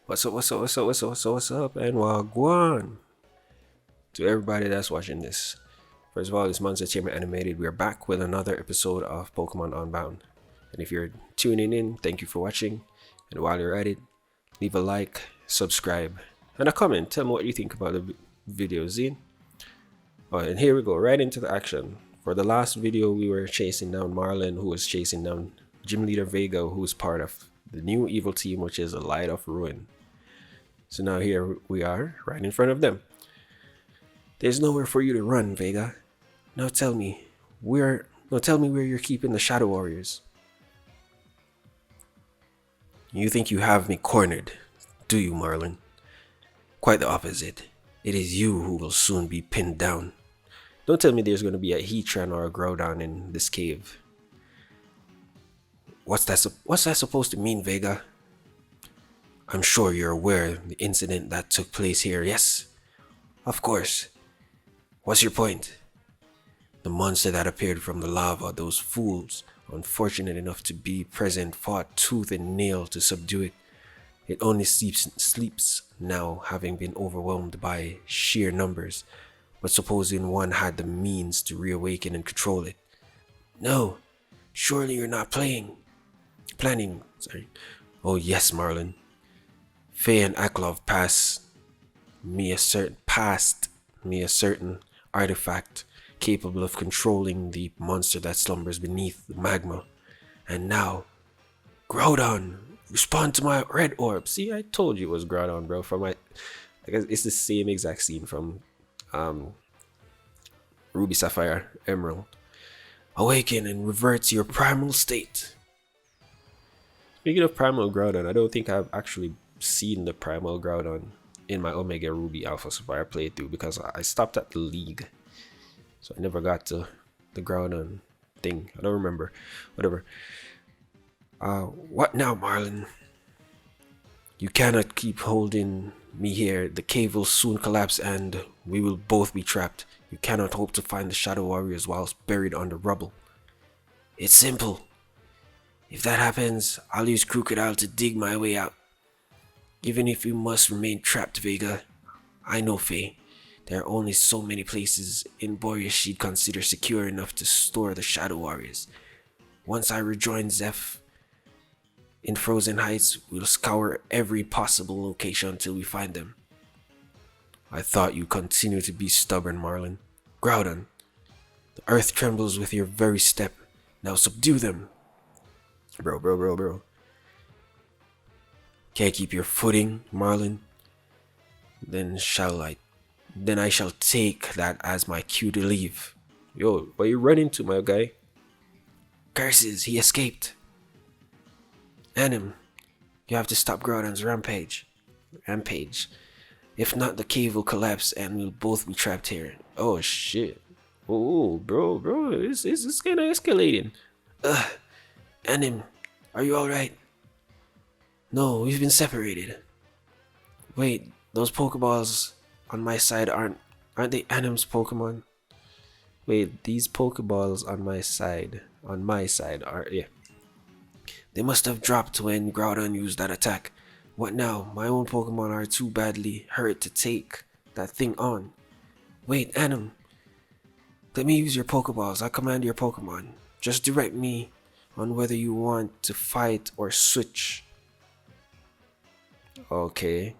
What's up, and wagwan to everybody that's watching this. First of all, it's MnstrTamerAnimated. We're back with another episode of Pokemon Unbound. And if you're tuning in, thank you for watching. And while you're at it, leave a like, subscribe, and a comment. Tell me what you think about the video, Zine. Alright, and here we go, right into the action. For the last video, we were chasing down Marlin, who was chasing down Gym Leader Vega, who is part of the new evil team, which is a Light of Ruin. So now here we are, right in front of them. There's nowhere for you to run, Vega. Now tell me where you're keeping the Shadow Warriors. You think you have me cornered, do you, Marlin? Quite the opposite. It is you who will soon be pinned down. Don't tell me there's going to be a Heatran or a Groudon in this cave. What's that supposed to mean, Vega? I'm sure you're aware of the incident that took place here, yes? Of course. What's your point? The monster that appeared from the lava, those fools, unfortunate enough to be present, fought tooth and nail to subdue it. It only sleeps now, having been overwhelmed by sheer numbers. But supposing one had the means to reawaken and control it. No, surely you're not planning. Oh yes, Marlin. Faye and Aklov passed me a certain artifact capable of controlling the monster that slumbers beneath the magma. And now, Groudon, respond to my red orb. See, I told you it was Groudon, bro. I guess it's the same exact scene from Ruby, Sapphire, Emerald. Awaken and revert to your primal state. Speaking of Primal Groudon, I don't think I've actually seen the Primal Groudon in my Omega Ruby Alpha Sapphire playthrough because I stopped at the League. So I never got to the Groudon thing. I don't remember. Whatever. What now, Marlin? You cannot keep holding me here. The cave will soon collapse and we will both be trapped. You cannot hope to find the Shadow Warriors whilst buried under rubble. It's simple. If that happens, I'll use Crocodile to dig my way out. Even if you must remain trapped, Vega, I know, Faye. There are only so many places in Boreas she'd consider secure enough to store the Shadow Warriors. Once I rejoin Zeph in Frozen Heights, we'll scour every possible location until we find them. I thought you continue to be stubborn, Marlin. Groudon, the earth trembles with your very step. Now subdue them. Bro. Can't keep your footing, Marlin? Then I shall take that as my cue to leave. Yo, what you running to, my guy? Curses, he escaped. Anim, you have to stop Groudon's rampage. If not, the cave will collapse and we'll both be trapped here. Oh shit. Oh, bro, it's kinda escalating. Anim, are you alright? No, we've been separated. Wait, those Pokeballs on my side aren't they Anim's Pokemon? Wait, these Pokeballs on my side are, yeah. They must have dropped when Groudon used that attack. What now? My own Pokemon are too badly hurt to take that thing on. Wait, Anim. Let me use your Pokeballs. I command your Pokemon. Just direct me on whether you want to fight or switch. Okay,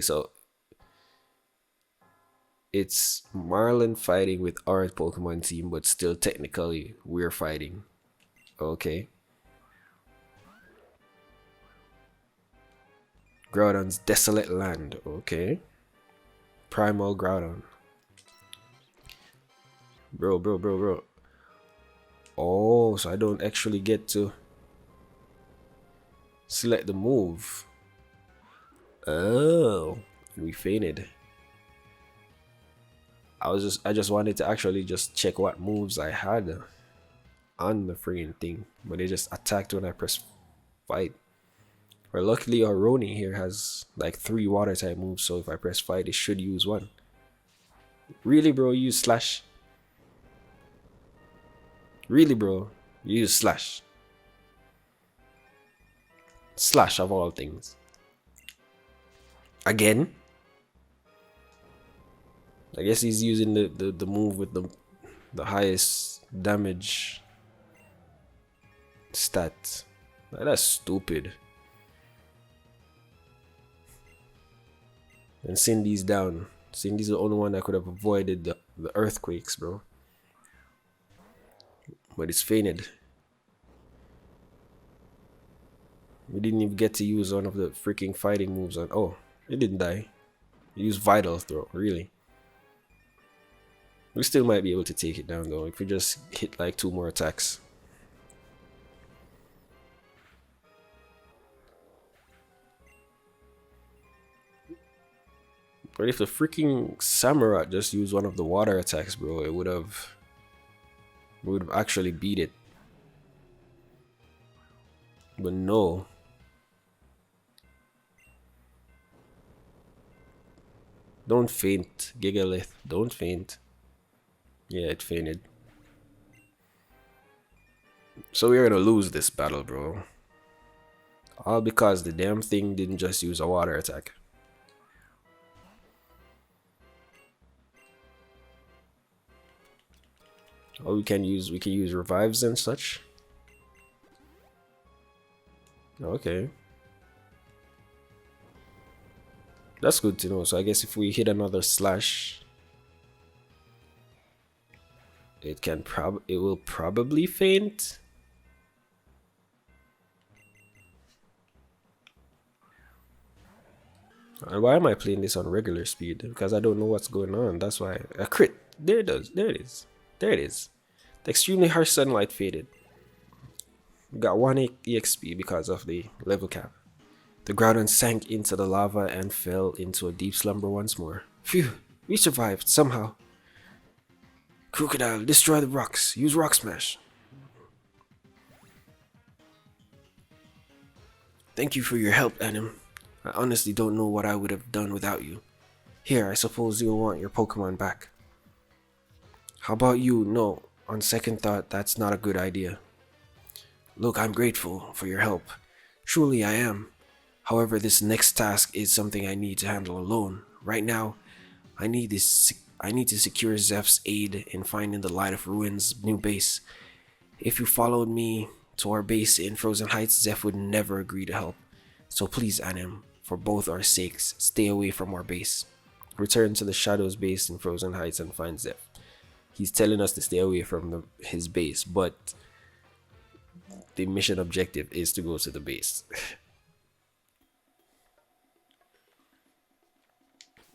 so it's Marlin fighting with our Pokemon team, but still technically we're fighting. Okay. Groudon's Desolate Land. Okay. Primal Groudon. Bro. Oh, so I don't actually get to select the move. Oh, we fainted. I just wanted to actually just check what moves I had on the friggin' thing, but they just attacked when I pressed fight. Or luckily our Roni here has like 3 water type moves, so if I press fight it should use one. Really, bro? Use slash? Really, bro? Use slash? Slash of all things. Again? I guess he's using the move with the highest damage stat. Like, that's stupid. And Cindy's down. Cindy's the only one that could have avoided the earthquakes, bro. But it's fainted. We didn't even get to use one of the freaking fighting moves on. Oh, it didn't die. We used Vital Throw, really. We still might be able to take it down though if we just hit like 2 more attacks. But if the freaking Samurott just used one of the water attacks, bro, we would have actually beat it. But no. Don't faint, Gigalith. Don't faint. Yeah, it fainted. So we're gonna lose this battle, bro. All because the damn thing didn't just use a water attack. Oh, we can use revives and such. Okay. That's good to know. So I guess if we hit another slash, it will probably faint. And why am I playing this on regular speed? Because I don't know what's going on. That's why. A crit. There it does. There it is. There it is. The extremely harsh sunlight faded. We got 1 EXP because of the level cap. The Groudon sank into the lava and fell into a deep slumber once more. Phew, we survived somehow. Crocodile, destroy the rocks. Use Rock Smash. Thank you for your help, Anim. I honestly don't know what I would have done without you. Here, I suppose you'll want your Pokemon back. How about you? No, on second thought, that's not a good idea. Look, I'm grateful for your help. Truly I am. However, this next task is something I need to handle alone. Right now, I need to secure Zeph's aid in finding the Light of Ruin's new base. If you followed me to our base in Frozen Heights, Zeph would never agree to help. So please, Anim, for both our sakes, stay away from our base. Return to the Shadows base in Frozen Heights and find Zeph. He's telling us to stay away from his base, but the mission objective is to go to the base.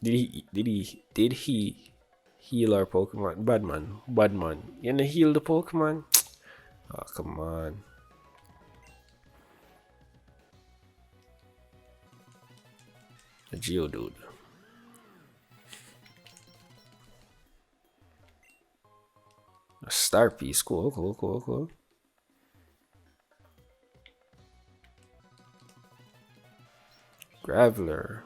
Did he heal our Pokemon? Badman. You gonna heal the Pokemon? Oh, come on. A Geodude. A Star Piece. Cool. Graveler.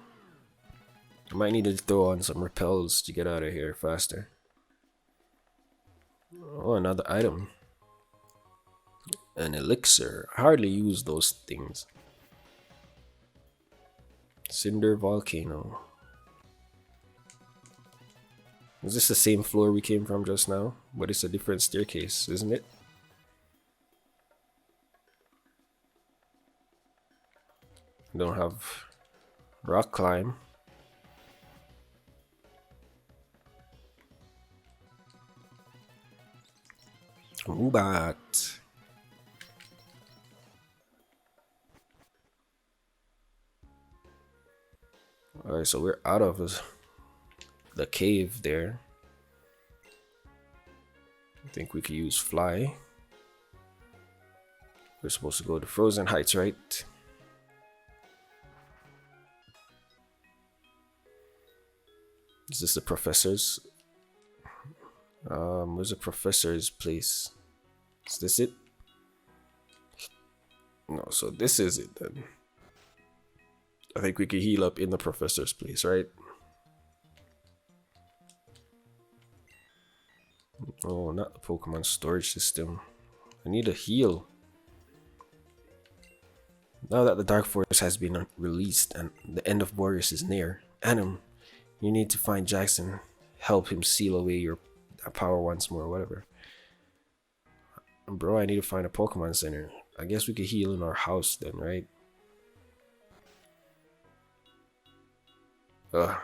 I might need to throw on some repels to get out of here faster. Oh, another item. An elixir. I hardly use those things. Cinder Volcano. Is this the same floor we came from just now? But it's a different staircase, isn't it? Don't have rock climb. Woobat. Alright, so we're out of the cave there. I think we could use fly. We're supposed to go to Frozen Heights, right? Is this the professor's? Where's the professor's place? Is this it? No, so this is it then. I think we could heal up in the professor's place, right? Oh, not the Pokemon storage system. I need a heal. Now that the Dark Force has been released and the end of Boreas is near, Anim, you need to find Jackson, help him seal away your power once more, whatever. Bro, I need to find a Pokemon Center. I guess we could heal in our house then, right? Ugh.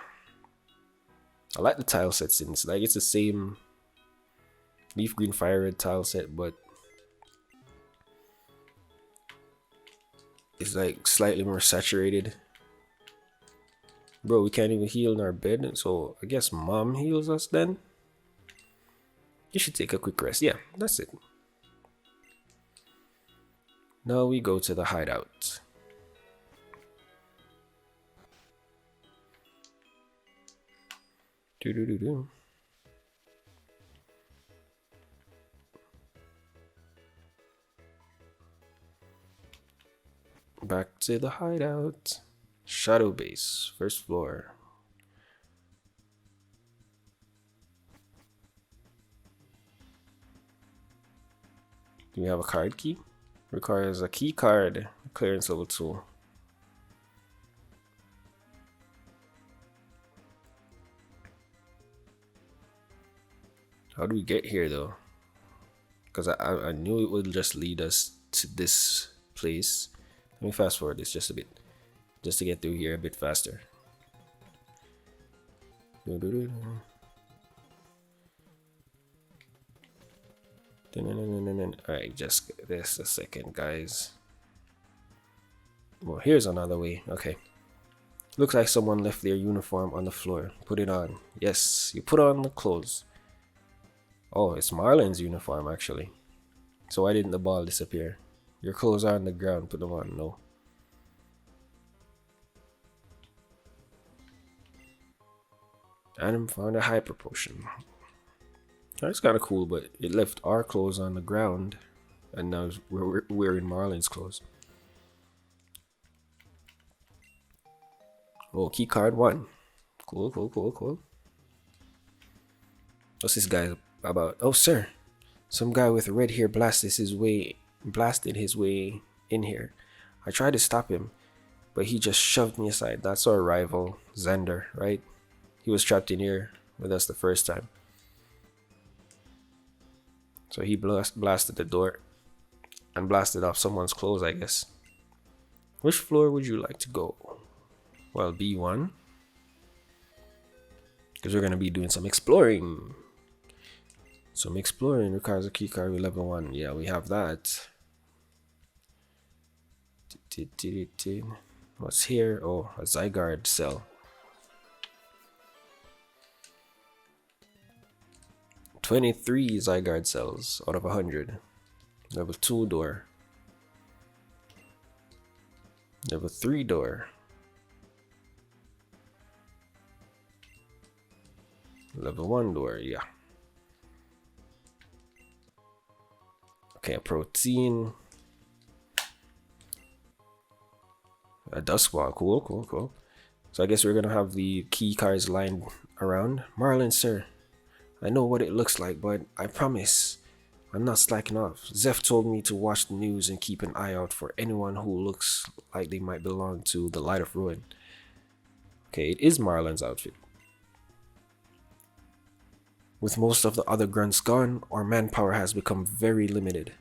I like the tile sets in. It's like it's the same leaf green fire red tile set, but it's like slightly more saturated. Bro, we can't even heal in our bed, so I guess mom heals us then. You should take a quick rest. Yeah, that's it. Now we go to the hideout. Do. Back to the hideout. Shadow base, first floor. Do we have a card key? Requires a key card. Clearance level 2. How do we get here though? Because I knew it would just lead us to this place. Let me fast forward this just a bit, just to get through here a bit faster. Alright, just this a second, guys. Well, here's another way. Okay. Looks like someone left their uniform on the floor. Put it on. Yes, you put on the clothes. Oh, it's Marlin's uniform actually. So why didn't the ball disappear? Your clothes are on the ground. Put them on. No. Adam found a hyper potion. That's kind of cool, but it left our clothes on the ground, and now we're in Marlin's clothes. Oh, key card 1. Cool. What's this guy about? Oh, sir, some guy with red hair blasted his way in here. I tried to stop him, but he just shoved me aside. That's our rival, Xander, right? He was trapped in here with us the first time. So he blasted the door and blasted off someone's clothes, I guess. Which floor would you like to go? Well, B1. Because we're going to be doing some exploring. Some exploring requires a keycard with level 1. Yeah, we have that. What's here? Oh, a Zygarde cell. 23 Zygarde cells out of 100. Level 2 door. Level 3 door. Level 1 door, yeah. Okay, a protein. A Duskwall, cool. So I guess we're gonna have the key cards lined around. Marlin, sir. I know what it looks like, but I promise I'm not slacking off. Zeph told me to watch the news and keep an eye out for anyone who looks like they might belong to the Light of Ruin. Okay, it is Marlin's outfit. With most of the other grunts gone, our manpower has become very limited.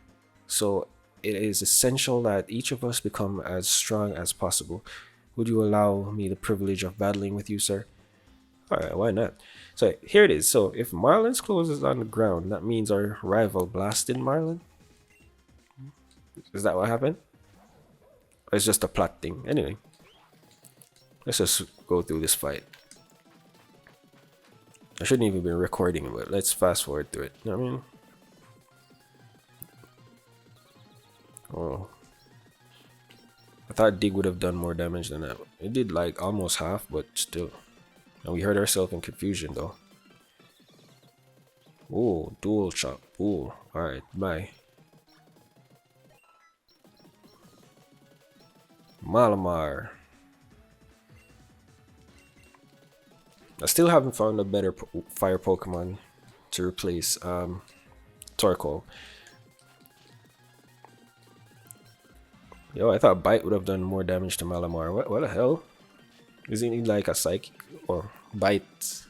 So it is essential that each of us become as strong as possible. Would you allow me the privilege of battling with you, sir? Alright, why not? So here it is. So if Marlin's clothes is on the ground, that means our rival blasted Marlin? Is that what happened? Or it's just a plot thing? Anyway, let's just go through this fight. I shouldn't even be recording, but let's fast forward through it. You know what I mean? Oh. I thought Dig would have done more damage than that. It did like almost half, but still. And we hurt ourselves in confusion though. Oh, dual chop. Oh, alright, bye. Malamar. I still haven't found a better fire Pokemon to replace Torkoal. Yo, I thought Bite would have done more damage to Malamar. What the hell? Isn't he like a psychic or Bite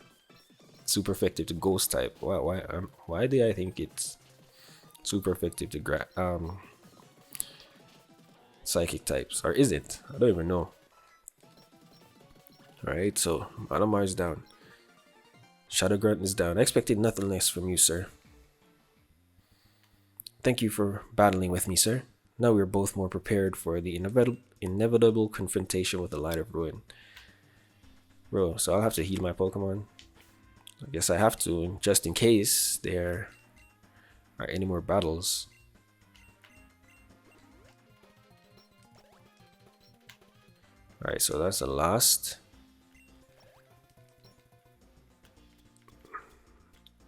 super effective to Ghost type? Why did I think it's super effective to psychic types, or is it? I don't even know. Alright, so Malamar is down. Shadow Grunt is down. I expected nothing less from you, sir. Thank you for battling with me, sir. Now we are both more prepared for the inevitable confrontation with the Light of Ruin. Bro, so I'll have to heal my Pokemon. I guess I have to, just in case there are any more battles. Alright, so that's the last.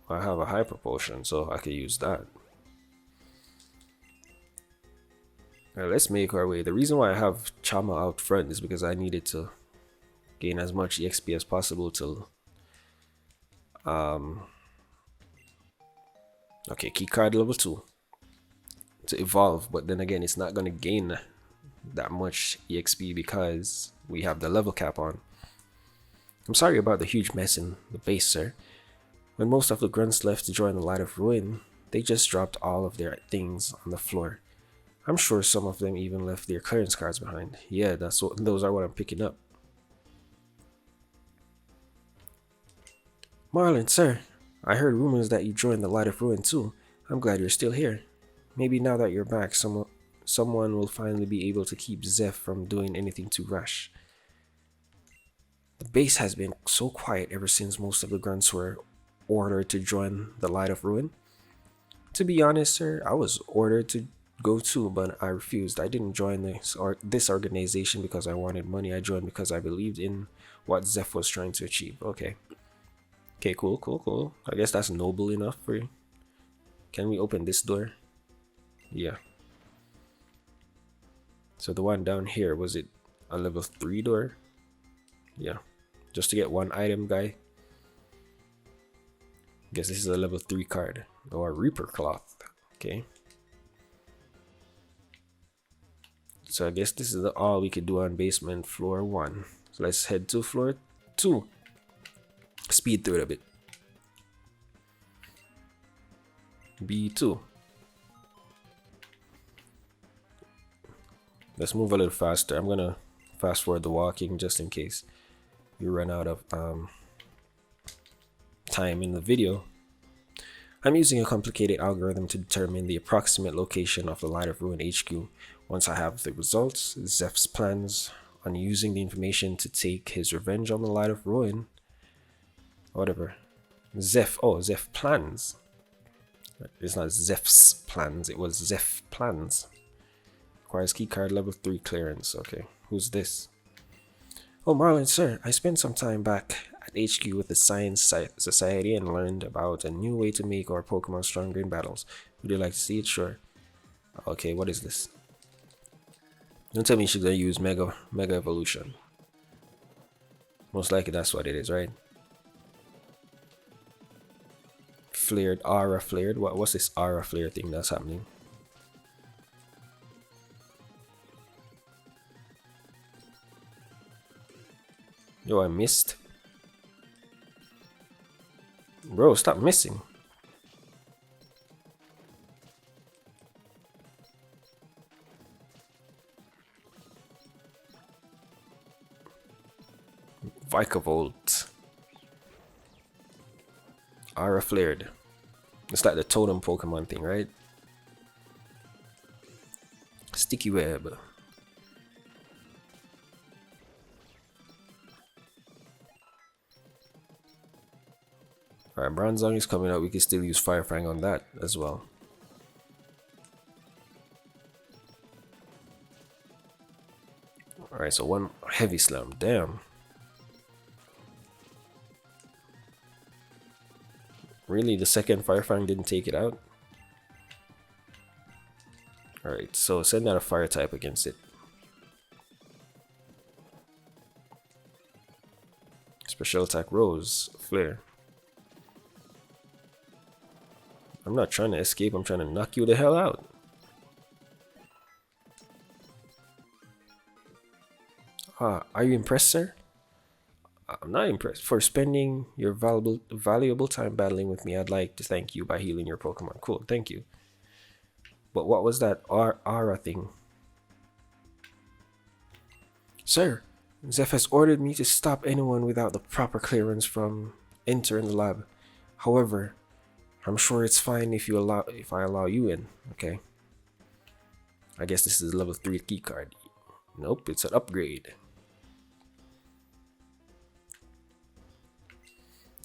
I have a Hyper Potion, so I could use that. Alright, let's make our way. The reason why I have Chama out front is because I needed to gain as much EXP as possible till okay, keycard level 2 to evolve, but then again it's not gonna gain that much EXP because we have the level cap on. I'm sorry about the huge mess in the base, sir. When most of the grunts left to join the Light of Ruin, they just dropped all of their things on the floor. I'm sure some of them even left their clearance cards behind. Yeah, those are what I'm picking up. Marlin, sir, I heard rumors that you joined the Light of Ruin too. I'm glad you're still here. Maybe now that you're back, someone will finally be able to keep Zeph from doing anything too rash. The base has been so quiet ever since most of the grunts were ordered to join the Light of Ruin. To be honest, sir, I was ordered to go too, but I refused. I didn't join this organization because I wanted money. I joined because I believed in what Zeph was trying to achieve. Okay, cool. I guess that's noble enough for you. Can we open this door? Yeah. So the one down here, was it a level 3 door? Yeah. Just to get one item, guy. Guess this is a level 3 card. Or Reaper Cloth. Okay. So I guess this is all we could do on basement floor 1. So let's head to floor 2. Speed through it a bit. B2. Let's move a little faster. I'm gonna fast forward the walking just in case you run out of time in the video. I'm using a complicated algorithm to determine the approximate location of the Light of Ruin HQ. Once I have the results, Zeph's plans on using the information to take his revenge on the Light of Ruin. Whatever. Zeph plans. It's not Zeph's plans, it was Zeph plans. Requires keycard level 3 clearance. Okay, who's this? Oh, Marlin, sir, I spent some time back at HQ with the Science Society and learned about a new way to make our Pokemon stronger in battles. Would you like to see it? Sure. Okay, what is this? Don't tell me she's gonna use Mega Evolution. Most likely that's what it is, right? Flared, Aura Flared. What's this Aura Flare thing that's happening? Yo, I missed. Bro, stop missing. Vikavolt. Aura Flared. It's like the totem Pokemon thing, right? Sticky Web. Alright, Bronzong is coming out. We can still use Fire Fang on that as well. Alright, so one Heavy Slam. Damn. Really? The second Fire Fang didn't take it out? Alright, so send out a Fire type against it. Special attack Rose. Flare. I'm not trying to escape, I'm trying to knock you the hell out. Are you impressed, sir? I'm not impressed. For spending your valuable time battling with me, I'd like to thank you by healing your Pokemon. Cool, thank you. But what was that aura thing? Sir, Zeph has ordered me to stop anyone without the proper clearance from entering the lab. However, I'm sure it's fine if I allow you in. Okay. I guess this is a level 3 keycard. Nope, it's an upgrade.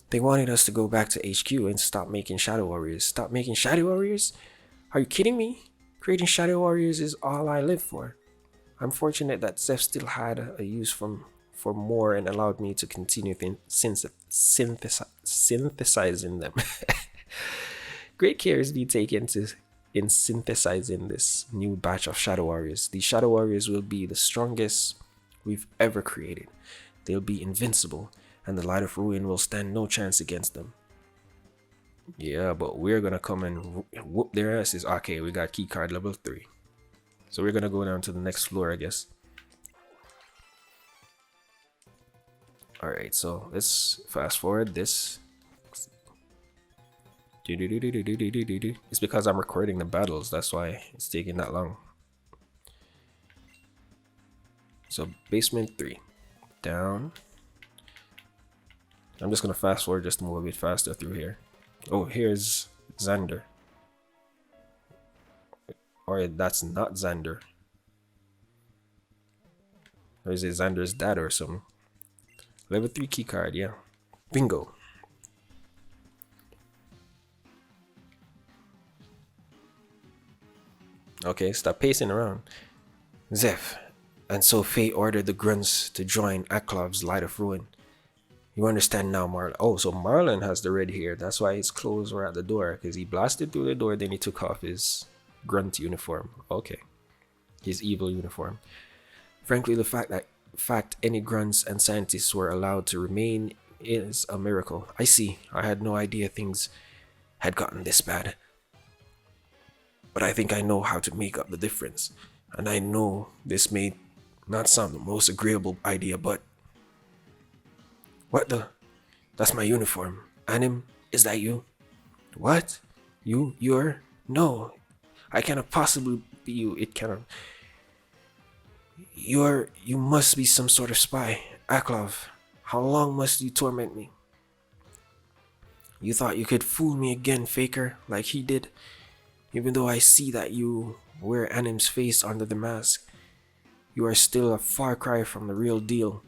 They wanted us to go back to HQ and stop making Shadow Warriors. Stop making Shadow Warriors? Are you kidding me? Creating Shadow Warriors is all I live for. I'm fortunate that Zeph still had a use for more and allowed me to continue synthesizing them. Great care is being taken in synthesizing this new batch of Shadow Warriors. These Shadow Warriors will be the strongest we've ever created. They'll be invincible, and the Light of Ruin will stand no chance against them. Yeah, but we're gonna come and whoop their asses. Okay, we got keycard level 3. So we're gonna go down to the next floor, I guess. Alright, so let's fast forward this. It's because I'm recording the battles, that's why it's taking that long. So basement 3. Down. I'm just gonna fast forward just to move a bit faster through here. Oh, here's Xander. Or that's not Xander. Or is it Xander's dad or something? Level 3 keycard, yeah. Bingo. Okay, stop pacing around. Zeph. And so Fate ordered the grunts to join Aklov's Light of Ruin. You understand now, Marlon. Oh, so Marlon has the red hair. That's why his clothes were at the door. Because he blasted through the door, then he took off his grunt uniform. Okay. His evil uniform. Frankly, the fact any grunts and scientists were allowed to remain is a miracle. I see. I had no idea things had gotten this bad. But I think I know how to make up the difference. And I know this may not sound the most agreeable idea, but... What the? That's my uniform. Anim, is that you? What? You're... No. I cannot possibly be you. It cannot... You must be some sort of spy. Aklov, how long must you torment me? You thought you could fool me again, faker, like he did? Even though I see that you wear Anim's face under the mask, you are still a far cry from the real deal.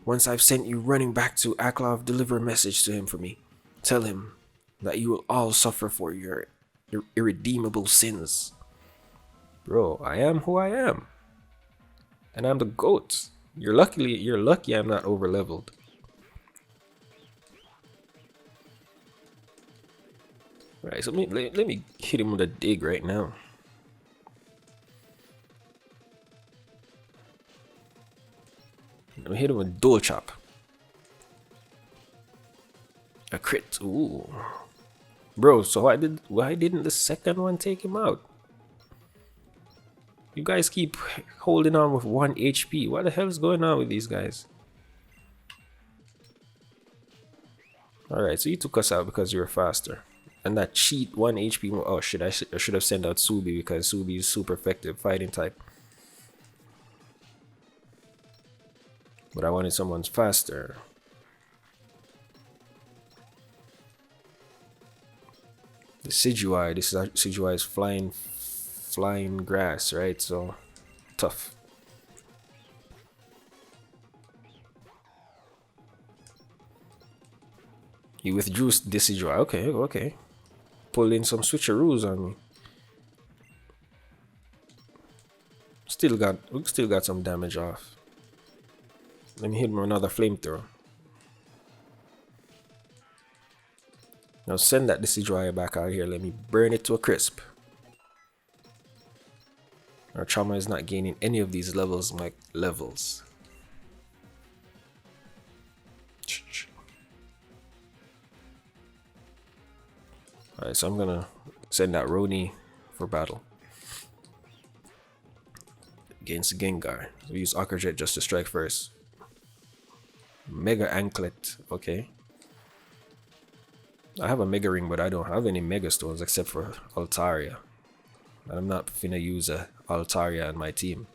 Once I've sent you running back to Aklov, deliver a message to him for me. Tell him that you will all suffer for your irredeemable sins. Bro, I am who I am. And I'm the GOAT. You're lucky I'm not over leveled. Right, so let me hit him with a dig right now. Let me hit him with dual chop. A crit. Ooh. Bro, so why didn't the second one take him out? You guys keep holding on with 1 HP. What the hell is going on with these guys? Alright, so you took us out because you were faster. And that cheat 1 HP. Oh shit, I should have sent out Subi because Subi is super effective fighting type. But I wanted someone faster. The Sidgewai. This is Sidgewai's flying grass, right? So tough. You withdrew this Sidgewai. Okay. Pull in some switcheroos on me. Still got some damage off. Let me hit him with another flamethrower. Now send that Decidueye back out here. Let me burn it to a crisp. Our trauma is not gaining any of these levels, like levels. Alright, so I'm gonna send out Roni for battle. against Gengar. We use Aquajet just to strike first. Mega Anklet, okay. I have a Mega Ring, but I don't have any Mega Stones except for Altaria. And I'm not finna use a Altaria on my team.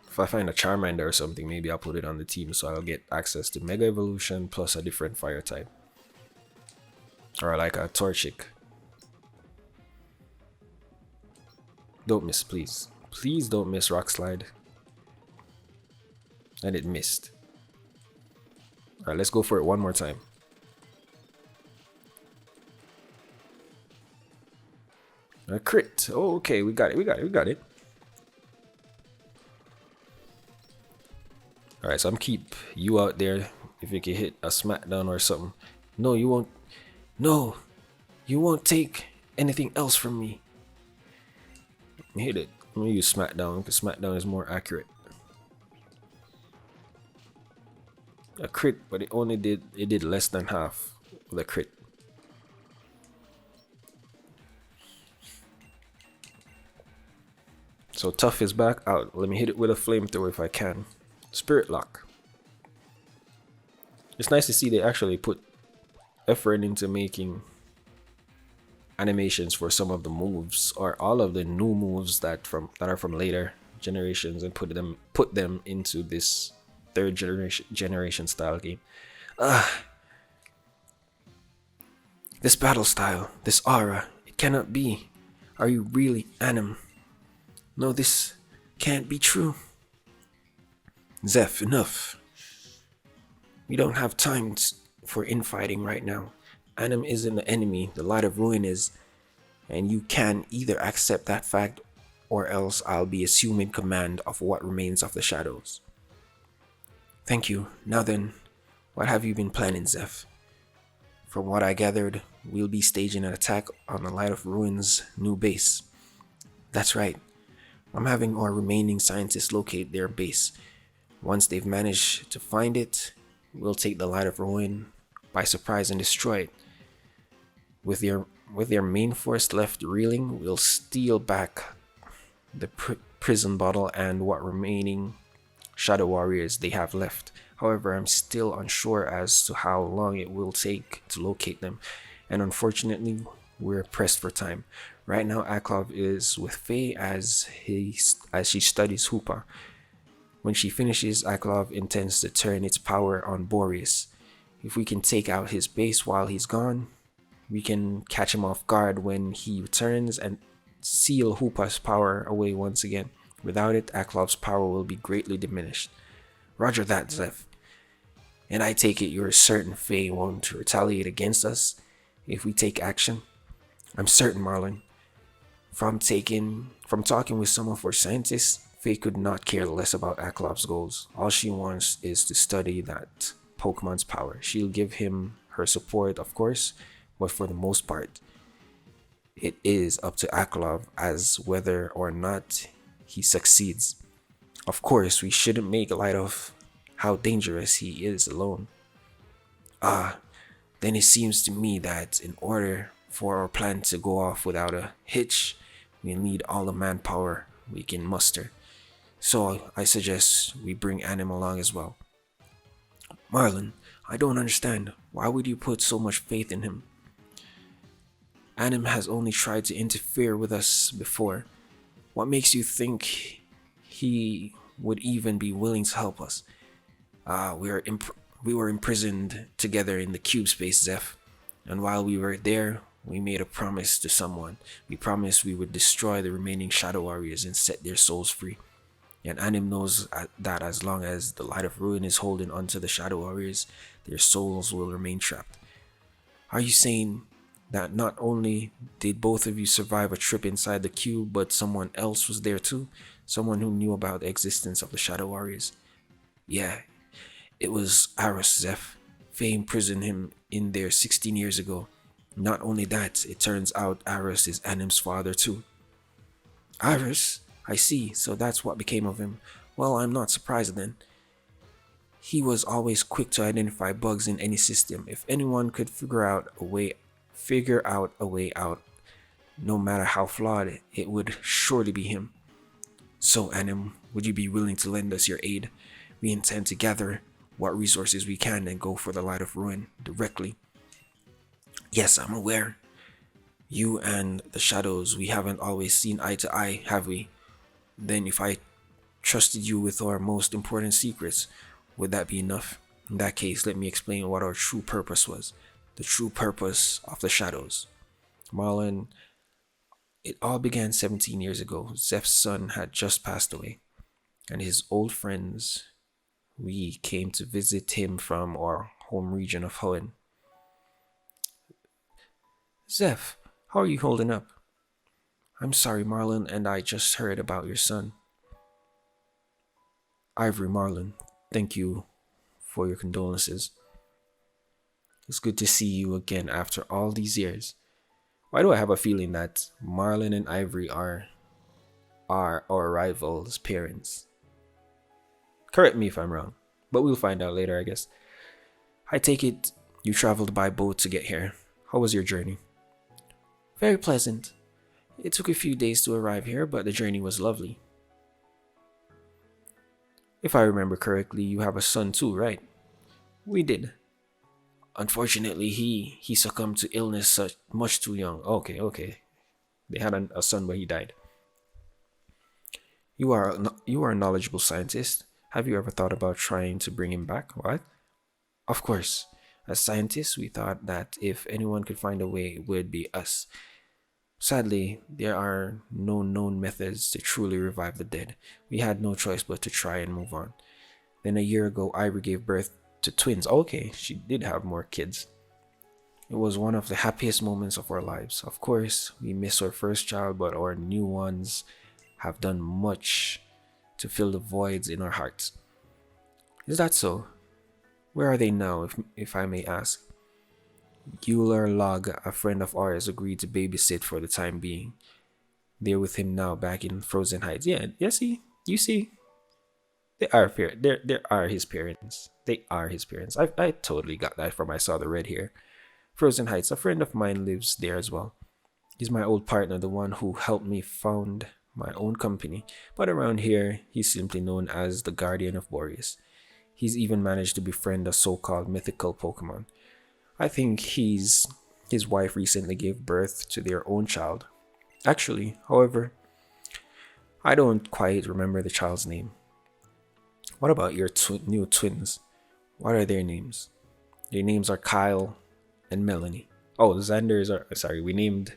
If I find a Charmander or something, maybe I'll put it on the team so I'll get access to Mega Evolution plus a different fire type. Or like a Torchic. Don't miss, please. Please don't miss Rock Slide. And it missed. Alright, let's go for it one more time. A crit. Oh, okay, we got it. Alright, so I'm keep you out there if you can hit a smackdown or something. No, you won't. No, you won't take anything else from me. Hit it. I'm gonna use smackdown because smackdown is more accurate. A crit, but it did less than half of the crit. So Tough is back out. Let me hit it with a flamethrower if I can. Spirit Lock. It's nice to see they actually put effort into making animations for some of the moves or all of the new moves that are from later generations and put them into this third generation style game. This battle style, this aura, it cannot be. Are you really Anim? No, this can't be true. Zeph, enough. We don't have time for infighting right now. Anim isn't the enemy, the Light of Ruin is, and you can either accept that fact or else I'll be assuming command of what remains of the shadows. Thank you. Now then, what have you been planning, Zeph? From what I gathered, we'll be staging an attack on the Light of Ruin's new base. That's right. I'm having our remaining scientists locate their base. Once they've managed to find it, we'll take the Light of Ruin by surprise and destroy it. With their main force left reeling, we'll steal back the prison bottle and what remaining Shadow Warriors they have left. However, I'm still unsure as to how long it will take to locate them, and unfortunately, we're pressed for time. Right now, Aklov is with Faye as she studies Hoopa. When she finishes, Aklov intends to turn its power on Boreas. If we can take out his base while he's gone, we can catch him off guard when he returns and seal Hoopa's power away once again. Without it, Aklov's power will be greatly diminished. Roger that, Zeph. And I take it you're certain Faye won't retaliate against us if we take action? I'm certain, Marlon. From talking with some of our scientists, Faye could not care less about Aklov's goals. All she wants is to study that Pokemon's power. She'll give him her support, of course, but for the most part, it is up to Aklov as whether or not he succeeds. Of course, we shouldn't make light of how dangerous he is alone. Then it seems to me that in order for our plan to go off without a hitch, we need all the manpower we can muster. So I suggest we bring Anim along as well. Marlon, I don't understand. Why would you put so much faith in him? Anim has only tried to interfere with us before. What makes you think he would even be willing to help us? We were imprisoned together in the cube space, Zeph. And while we were there, we made a promise to someone. We promised we would destroy the remaining Shadow Warriors and set their souls free. And Anim knows that as long as the Light of Ruin is holding onto the Shadow Warriors, their souls will remain trapped. Are you saying that not only did both of you survive a trip inside the cube, but someone else was there too? Someone who knew about the existence of the Shadow Warriors? Yeah, it was Aros, Zeph. Faye imprisoned him in there 16 years ago. Not only that, it turns out Aros is Anim's father too. Aros? I see, so that's what became of him. Well, I'm not surprised then. He was always quick to identify bugs in any system. If anyone could figure out a way out, No matter how flawed, it would surely be him. So, Anim, would you be willing to lend us your aid? We intend to gather what resources we can and go for the Light of Ruin directly. Yes, I'm aware. You and the Shadows, we haven't always seen eye to eye, have we? Then if I trusted you with our most important secrets, would that be enough? In that case, let me explain what our true purpose was. The true purpose of the Shadows. Marlon, it all began 17 years ago. Zeph's son had just passed away, and his old friends, we came to visit him from our home region of Hoenn. Zeph, how are you holding up? I'm sorry, Marlon, and I just heard about your son. Ivory, Marlon, thank you for your condolences. It's good to see you again after all these years. Why do I have a feeling that Marlon and Ivory are our rivals' parents? Correct me if I'm wrong, but we'll find out later, I guess. I take it you traveled by boat to get here. How was your journey? Very pleasant. It took a few days to arrive here, but the journey was lovely. If I remember correctly, you have a son too, right? We did. Unfortunately, he succumbed to illness much too young. Okay. They had a son, but he died. You are a knowledgeable scientist. Have you ever thought about trying to bring him back? What? Of course. As scientists, we thought that if anyone could find a way, it would be us. Sadly, there are no known methods to truly revive the dead. We had no choice but to try and move on. Then a year ago, Ivory gave birth to twins. Okay, she did have more kids. It was one of the happiest moments of our lives. Of course, we miss our first child, but our new ones have done much to fill the voids in our hearts. Is that so? Where are they now, if I may ask? Euler Log, a friend of ours, agreed to babysit for the time being. They're with him now back in Frozen Heights. You see, they are his parents. They are his parents. I totally got that from I saw the red hair. Frozen Heights, a friend of mine lives there as well. He's my old partner, the one who helped me found my own company, but around here, he's simply known as the Guardian of Boreas. He's even managed to befriend a so-called mythical Pokemon. I think his wife recently gave birth to their own child. Actually, however, I don't quite remember the child's name. What about your new twins? What are their names? Their names are Kyle and Melanie. Oh, we named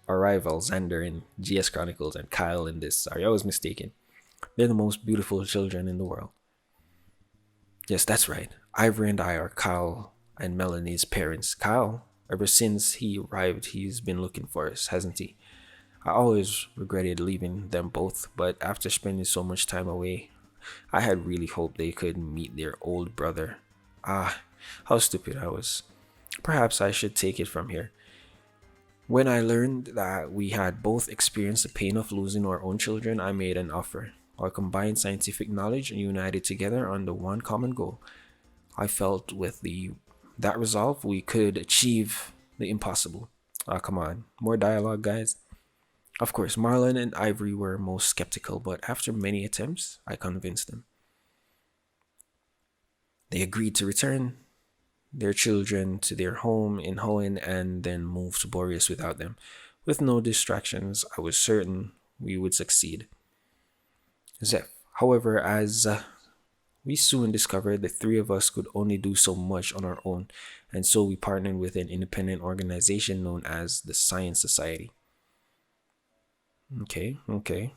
our rival Xander in GS Chronicles and Kyle in this. Sorry, I was mistaken. They're the most beautiful children in the world. Yes, that's right. Ivory and I are Kyle and Melanie's parents. Kyle, ever since he arrived, he's been looking for us, hasn't he? I always regretted leaving them both, but after spending so much time away, I had really hoped they could meet their old brother. Ah, how stupid I was. Perhaps I should take it from here. When I learned that we had both experienced the pain of losing our own children, I made an offer. Our combined scientific knowledge and united together under one common goal. I felt with that resolve, we could achieve the impossible. Ah, come on. More dialogue, guys. Of course, Marlon and Ivory were most skeptical, but after many attempts, I convinced them. They agreed to return their children to their home in Hoenn and then move to Boreas without them. With no distractions, I was certain we would succeed. Zeph, however, as we soon discovered the three of us could only do so much on our own, and so we partnered with an independent organization known as the Science Society. Okay.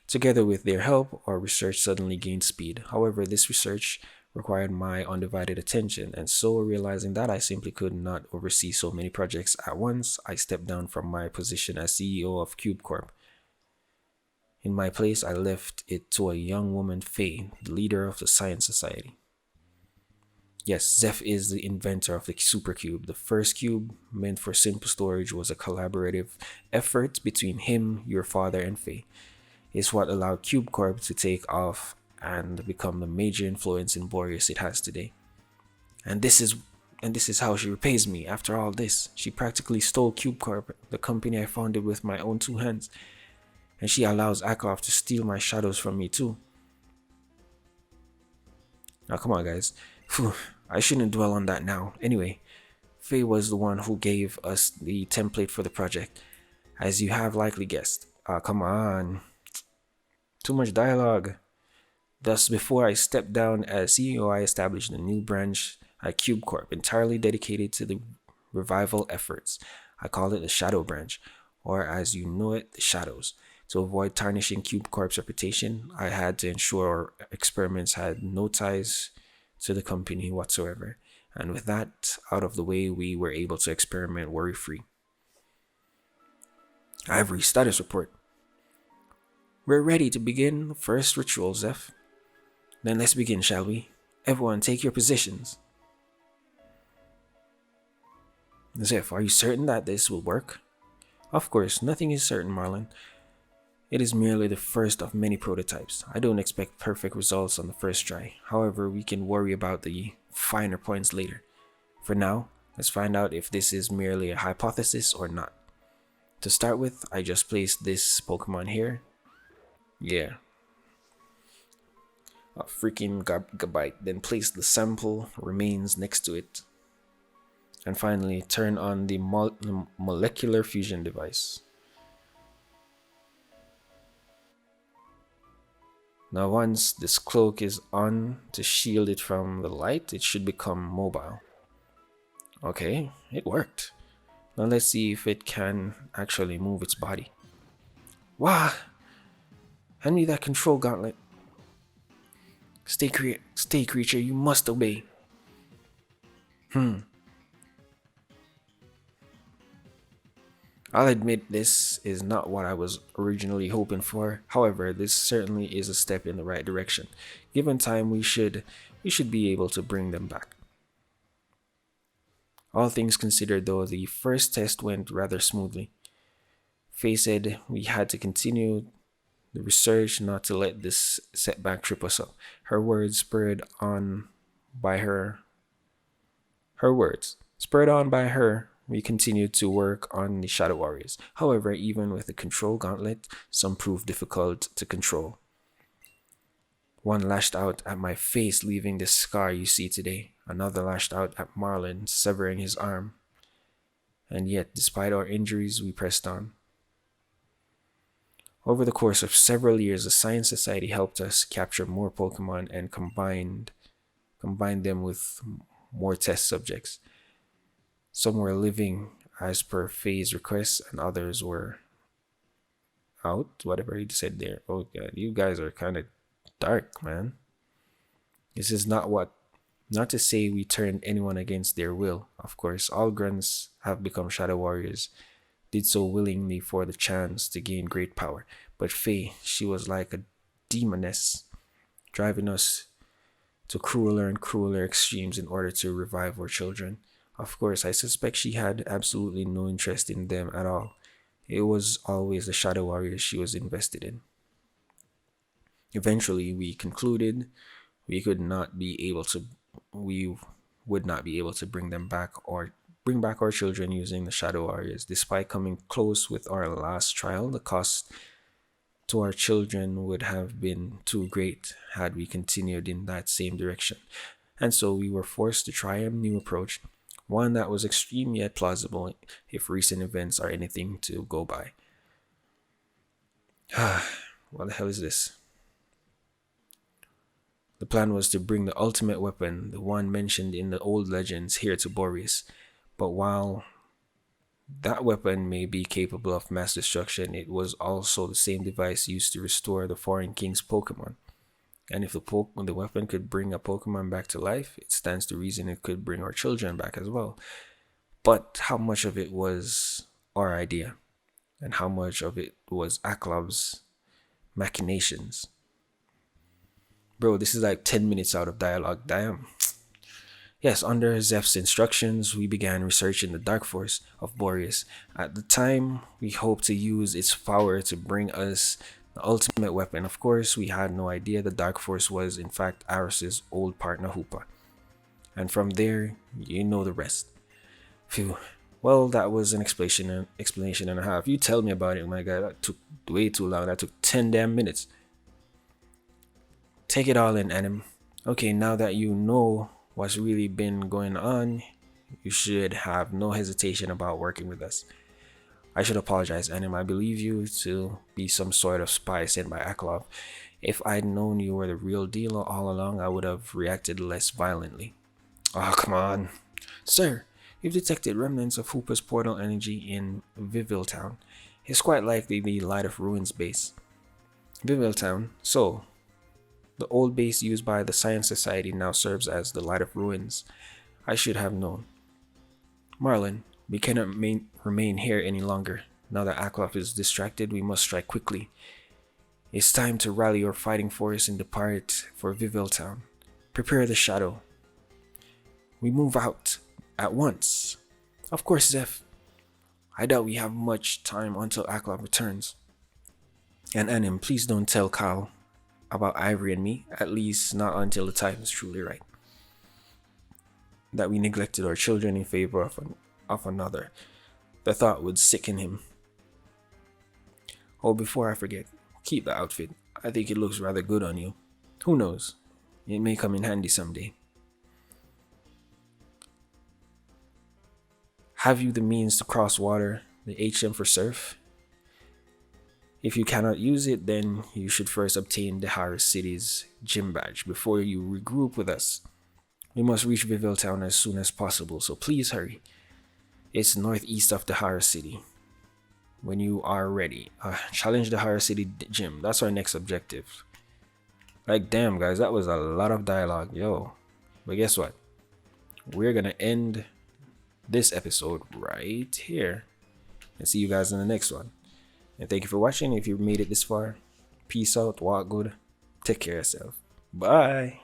Together with their help, our research suddenly gained speed. However, this research required my undivided attention, and so realizing that I simply could not oversee so many projects at once, I stepped down from my position as CEO of Cube Corp. In my place, I left it to a young woman, Faye, the leader of the Science Society. Yes, Zeph is the inventor of the Supercube. The first cube, meant for simple storage, was a collaborative effort between him, your father, and Faye. It's what allowed Cube Corp to take off and become the major influence in Boreas it has today. And this is And this is how she repays me after all this. She practically stole Cube Corp, the company I founded with my own 2 hands. And she allows Aklov to steal my shadows from me too. Now come on guys. Phew, I shouldn't dwell on that now. Anyway, Faye was the one who gave us the template for the project, as you have likely guessed. Come on. Too much dialogue. Thus, before I stepped down as CEO, I established a new branch at Cube Corp, entirely dedicated to the revival efforts. I call it the Shadow Branch, or as you know it, the Shadows. To avoid tarnishing Cube Corp's reputation, I had to ensure our experiments had no ties to the company whatsoever. And with that out of the way, we were able to experiment worry-free. Ivory status report. We're ready to begin the first ritual, Zeph. Then let's begin, shall we? Everyone take your positions. Zeph, are you certain that this will work? Of course, nothing is certain, Marlon. It is merely the first of many prototypes. I don't expect perfect results on the first try. However, we can worry about the finer points later. For now, let's find out if this is merely a hypothesis or not. To start with, I just placed this Pokemon here. Yeah. A freaking gigabyte. Then place the sample remains next to it. And finally, turn on the molecular fusion device. Now once this cloak is on to shield it from the light, it should become mobile. Okay, it worked. Now let's see if it can actually move its body. Wow! Hand me that control gauntlet. Stay creature, you must obey. I'll admit this is not what I was originally hoping for. However, this certainly is a step in the right direction. Given time, we should be able to bring them back. All things considered though, the first test went rather smoothly. Faye said we had to continue the research not to let this setback trip us up. Her words spurred on by her, we continued to work on the Shadow Warriors. However, even with the control gauntlet, some proved difficult to control. One lashed out at my face, leaving the scar you see today. Another lashed out at Marlon, severing his arm. And yet, despite our injuries, we pressed on. Over the course of several years, the Science Society helped us capture more Pokemon and combined them with more test subjects. Some were living as per Faye's request, and others were out. Whatever he said there. Oh god, you guys are kind of dark, man. This is not to say we turned anyone against their will. Of course, all grunts have become Shadow Warriors, did so willingly for the chance to gain great power. But Faye, she was like a demoness, driving us to crueler and crueler extremes in order to revive our children. Of course, I suspect she had absolutely no interest in them at all. It was always the Shadow Warriors she was invested in. Eventually, we concluded we would not be able to bring them back or bring back our children using the Shadow Warriors. Despite coming close with our last trial, the cost to our children would have been too great had we continued in that same direction. And so we were forced to try a new approach, one that was extreme yet plausible if recent events are anything to go by. What the hell is this? The plan was to bring the ultimate weapon, the one mentioned in the old legends, here to Boreas. But while that weapon may be capable of mass destruction, it was also the same device used to restore the Foreign King's Pokemon. And if the weapon could bring a Pokemon back to life, it stands to reason it could bring our children back as well. But how much of it was our idea? And how much of it was Aklov's machinations? Bro, this is like 10 minutes out of dialogue. Damn. Yes, under Zeph's instructions, we began researching the Dark Force of Boreas. At the time, we hoped to use its power to bring us the ultimate weapon. Of course, we had no idea the Dark Force was, in fact, Aris's old partner, Hoopa. And from there, you know the rest. Phew. Well, that was an explanation and a half. You tell me about it, my guy. That took way too long. That took 10 damn minutes. Take it all in, Anim. Okay, now that you know what's really been going on, you should have no hesitation about working with us. I should apologize, Anim. I believe you to be some sort of spy sent by Aklov. If I'd known you were the real deal all along, I would have reacted less violently. Oh, come on. Sir, you've detected remnants of Hooper's portal energy in Vivilletown. It's quite likely the Light of Ruins base. Vivilletown. So, the old base used by the Science Society now serves as the Light of Ruins. I should have known. Marlin, we cannot remain here any longer. Now that Aklov is distracted, we must strike quickly. It's time to rally your fighting force and depart for Vivilletown. Prepare the shadow. We move out at once. Of course, Zeph. I doubt we have much time until Aklov returns. And Anim, please don't tell Kyle about Ivory and me, at least not until the time is truly right. That we neglected our children in favor of another. The thought would sicken him. Oh, before I forget, keep the outfit. I think it looks rather good on you. Who knows? It may come in handy someday. Have you the means to cross water, the HM for surf? If you cannot use it, then you should first obtain the Harris City's gym badge before you regroup with us. We must reach Vivilletown as soon as possible, so please hurry. It's northeast of the Harris City. When you are ready, challenge the Harris City gym. That's our next objective. Like, damn, guys, that was a lot of dialogue, yo. But guess what? We're gonna end this episode right here and see you guys in the next one. And thank you for watching. If you made it this far, peace out, walk good, take care of yourself, bye.